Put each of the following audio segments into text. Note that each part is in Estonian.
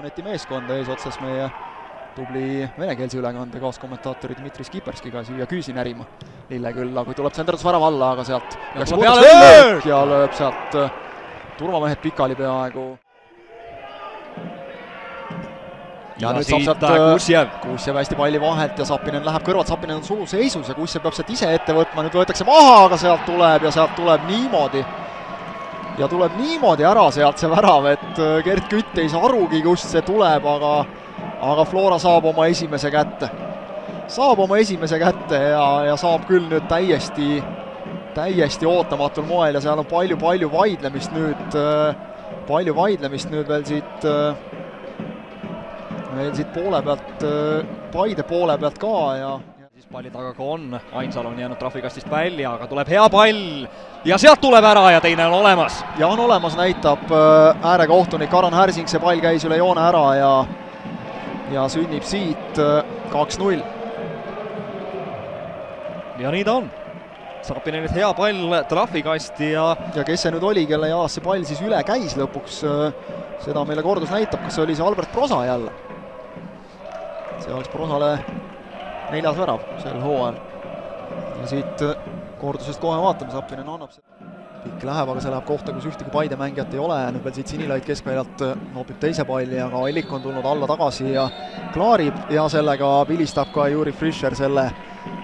Unibeti meeskonda eesotsas meie tubli venekeelse ülekande kaaskommentaatori Dmitri Skiperskiga süüa küüsi närima Lillekülla, kui tuleb tsenderdus värava alla, aga sealt ja lööb sealt turvamehed pikali peaaegu. Ja nüüd saab sealt Kuusjev hästi palli vahelt ja Sapinen läheb kõrvalt, Sapinen on suluseisus ja Kuusjev peab sealt ise ette võtma, nüüd võetakse maha, aga sealt tuleb niimoodi. Ja tuleb niimoodi ära sealt see värav, et Gert Kütt ei saa arugi, kust see tuleb, aga Flora saab oma esimese kätte. Saab oma esimese kätte ja saab küll nüüd täiesti ootamatul moel ja seal on palju vaidlemist nüüd veel siit poole pealt, Paide poole pealt ka ja siis palli taga ka on, Ainsalu on jäänud trahvikastist välja, aga tuleb hea pall ja sealt tuleb ära ja teine on olemas. Ja on olemas, näitab äärekohtunik Aron Härsing, see pall käis üle joone ära ja sünnib siit 2-0. Ja nii ta on. Sapinenilt hea pall trahvikasti ja kes see nüüd oli, kelle jalast see pall siis üle käis lõpuks, seda meile kordus näitab, kas see oli see Albert Prosa jälle. See oleks Prosale 4. värav sel hooajal. Ja siit kordusest kohe vaatame, Sapinen annab see. Pikk läheb, aga see läheb kohta, kus ühtegi Paide mängijat ei ole. Nüüd veel siit Sinilaid keskväljalt noopib teise palli, aga Allik on tulnud alla tagasi ja klaarib ja sellega vilistab ka Juri Fischer selle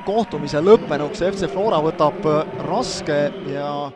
kohtumise lõppenuks. FC Flora võtab raske ja